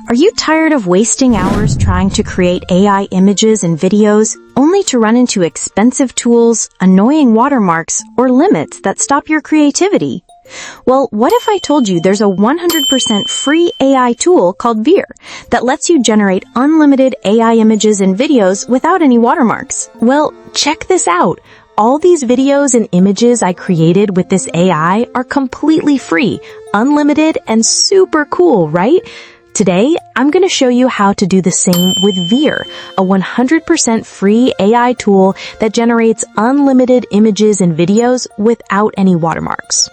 Are you tired of wasting hours trying to create AI images and videos only to run into expensive tools, annoying watermarks, or limits that stop your creativity? Well, what if I told you there's a 100% free AI tool called Veer that lets you generate unlimited AI images and videos without any watermarks? Well, check this out. All these videos and images I created with this AI are completely free, unlimited, and super cool, right? Today, I'm going to show you how to do the same with Veer, a 100% free AI tool that generates unlimited images and videos without any watermarks.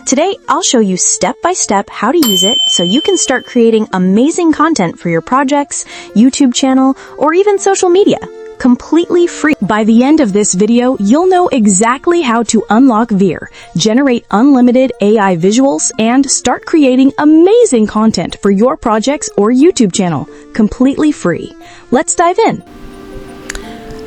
Today, I'll show you step by step how to use it so you can start creating amazing content for your projects, YouTube channel, or even social media. Completely free. By the end of this video, you'll know exactly how to unlock Veer, generate unlimited AI visuals, and start creating amazing content for your projects or YouTube channel, completely free. Let's dive in.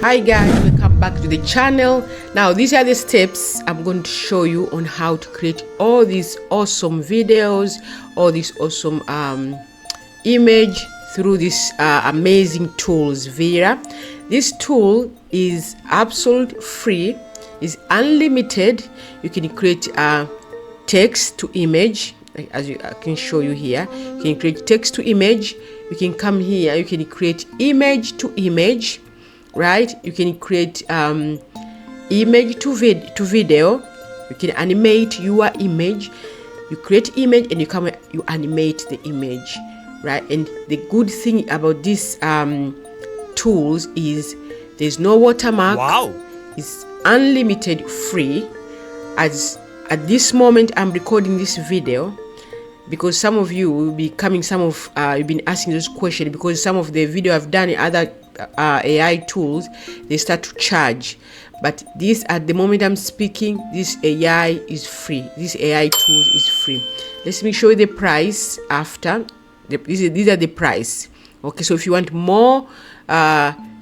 Hi guys, welcome back to the channel. Now these are the steps I'm going to show you on how to create all these awesome videos, all these awesome image through this amazing tools, Veer. This tool is absolute free, is unlimited. You can create text to image, as I can show you here. You can create text to image. You can come here, you can create image to image, right? You can create image to video. You can animate your image. You create image and you animate the image, right? And the good thing about this tools is there's no watermark. Wow, it's unlimited free. As at this moment I'm recording this video, because some of you will be coming, you've been asking this question, because some of the video I've done in other AI tools, they start to charge, but this, at the moment I'm speaking, this AI is free. This AI tools is free. Let me show you the price after. These are the price. Okay, so if you want more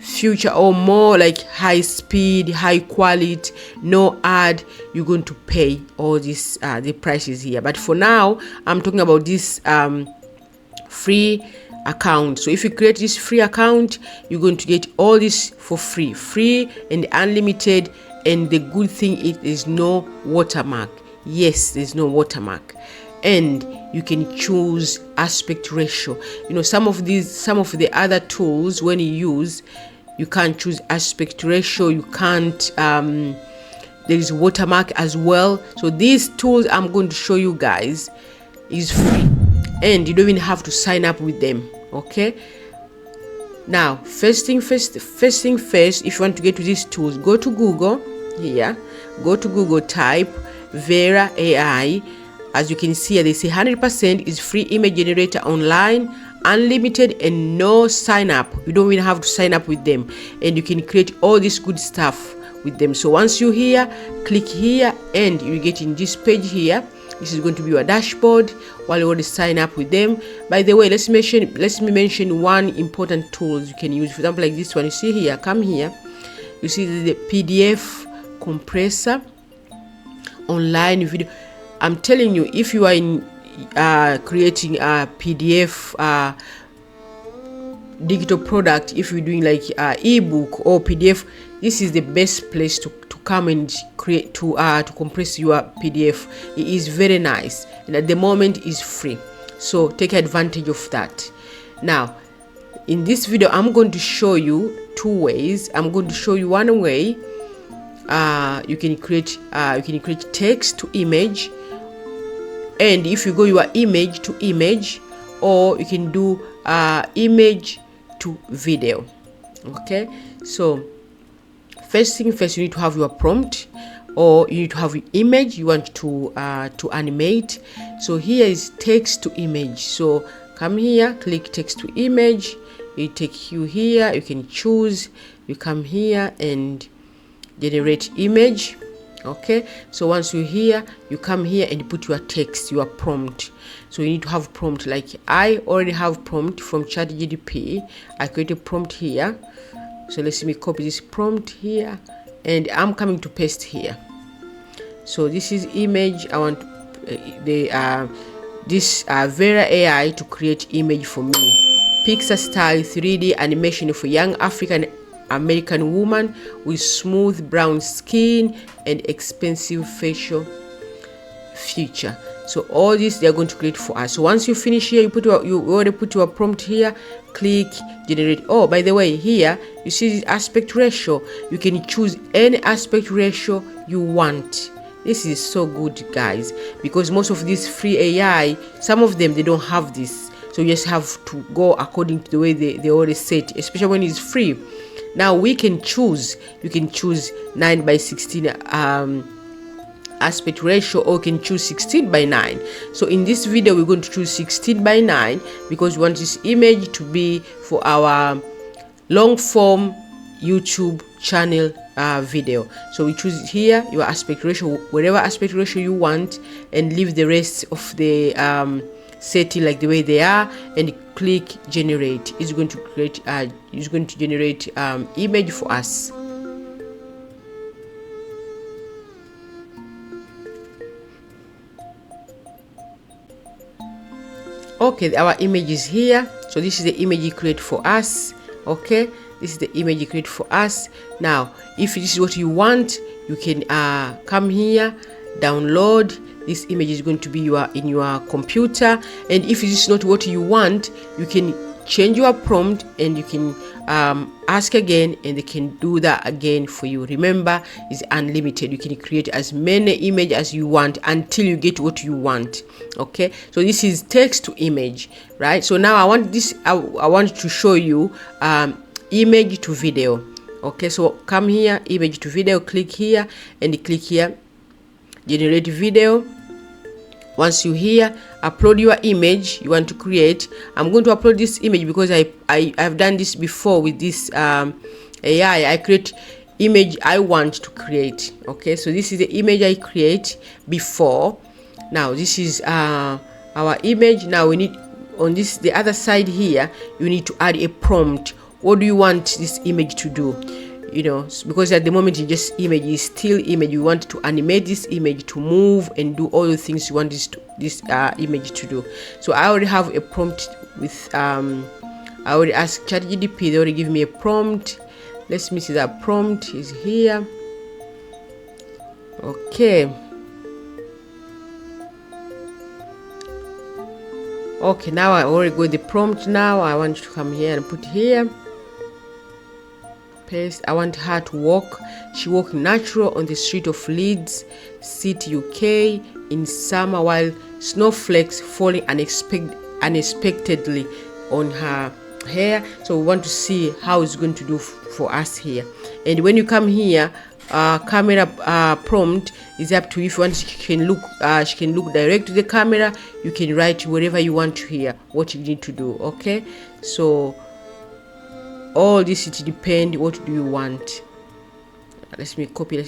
future or more like high speed, high quality, no ad, you're going to pay all this the prices here. But for now, I'm talking about this free account. So if you create this free account, you're going to get all this for free and unlimited. And the good thing is there's no watermark. Yes, there's no watermark. And you can choose aspect ratio. You know, some of the other tools, when you use, you can't choose aspect ratio. You can't, there is watermark as well. So these tools I'm going to show you guys is free, and you don't even have to sign up with them. Okay, now first thing first, if you want to get to these tools, go to Google here, type Veer AI. As you can see, they say 100% is free image generator online, unlimited, and no sign up. You don't even have to sign up with them, and you can create all this good stuff with them. So once you're here, click here and you get in this page here. This is going to be your dashboard while you want to sign up with them. By the way, let me mention one important tools you can use. For example, like this one, you see here, come here, you see the PDF compressor online video. I'm telling you, if you are in creating a PDF digital product, if you're doing like ebook or PDF, this is the best place to come and create to compress your PDF. It is very nice, and at the moment is free, so take advantage of that. Now in this video I'm going to show you two ways. I'm going to show you one way you can create text to image, and if you go your image to image, or you can do image to video. Okay, so first thing first, you need to have your prompt, or you need to have your image you want to animate. So here is text to image. So come here, click text to image. It take you here. You can choose. You come here and generate image. Okay, so once you're here, you come here and put your text, your prompt. So you need to have prompt. Like I already have prompt from ChatGPT. I created a prompt here. So let me copy this prompt here, and I'm coming to paste here. So this is image. I want this Veer AI to create image for me. pixar style 3D animation for young African American woman with smooth brown skin and expensive facial feature. So all this they are going to create for us. So once you finish here, you already put your prompt here, click generate. Oh, by the way, here you see this aspect ratio. You can choose any aspect ratio you want. This is so good, guys, because most of these free AI, some of them they don't have this, so you just have to go according to the way they already set, especially when it's free. Now we can choose, you can choose 9:16 aspect ratio, or you can choose 16:9. So in this video we're going to choose 16:9 because we want this image to be for our long form YouTube channel video. So we choose here your aspect ratio, whatever aspect ratio you want, and leave the rest of the setting like the way they are, and click generate. It's going to create it's going to generate image for us. Okay, our image is here. So this is the image you create for us. Okay, this is the image you create for us. Now if this is what you want, you can come here, download. This image is going to be in your computer, and if this is not what you want, you can change your prompt and you can ask again, and they can do that again for you. Remember, it's unlimited. You can create as many images as you want until you get what you want. Okay, so this is text to image, right? So now I want to show you image to video. Okay, so come here, image to video, click here and click here, generate video. Once you here, upload your image you want to create. I'm going to upload this image because I've done this before with this AI. I create image I want to create. Okay, so this is the image I create before. Now this is our image. Now we need on the other side here, you need to add a prompt. What do you want this image to do? You know, because at the moment it just image is still image. You want to animate this image to move and do all the things you want this image to do. So I already have a prompt with I already asked ChatGPT. They already give me a prompt. Let me see, that prompt is here. Okay, now I already got the prompt. Now I want you to come here and put here. I want her to walk. She walked natural on the street of Leeds City, UK in summer while snowflakes falling unexpectedly on her hair. So we want to see how it's going to do for us here. And when you come here, camera prompt is up to you. If you want, she can look direct to the camera. You can write whatever you want to hear, what you need to do. Okay, so all this, it depends what do you want. Let me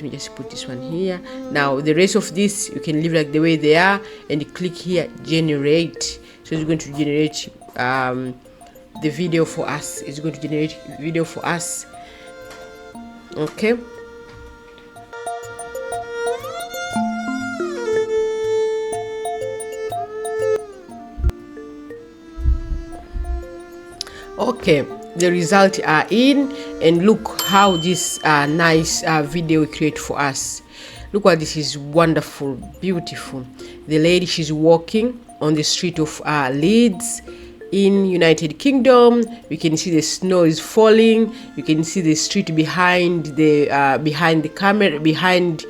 just put this one here. Now the rest of this you can leave like the way they are and click here generate. So it's going to generate the video for us. It's going to generate video for us. Okay, the results are in, and look how this nice video we create for us. Look what this is, wonderful, beautiful. The lady, she's walking on the street of Leeds in United Kingdom. You can see the snow is falling. You can see the street behind the camera, behind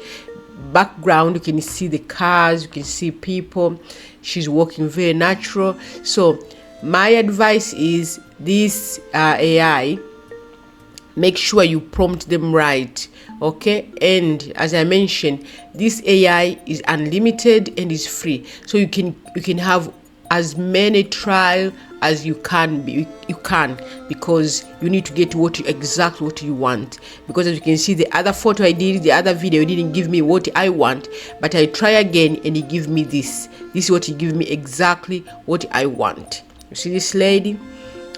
background. You can see the cars, you can see people. She's walking very natural. So my advice is this AI, make sure you prompt them right. Okay, and as I mentioned, this AI is unlimited and is free, so you can have as many trial as you can because you need to get exactly what you want. Because as you can see, the other photo I did, the other video, it didn't give me what I want, but I try again and it give me this is what it give me, exactly what I want. You see this lady?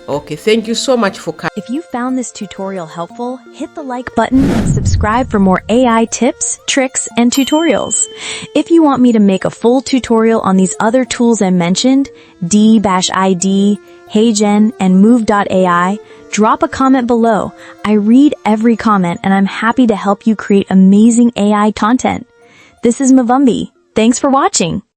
Okay, thank you so much for coming. If you found this tutorial helpful, hit the like button and subscribe for more AI tips, tricks, and tutorials. If you want me to make a full tutorial on these other tools I mentioned, D-ID, HeyGen, and Move.ai, drop a comment below. I read every comment and I'm happy to help you create amazing AI content. This is Mavumbi. Thanks for watching.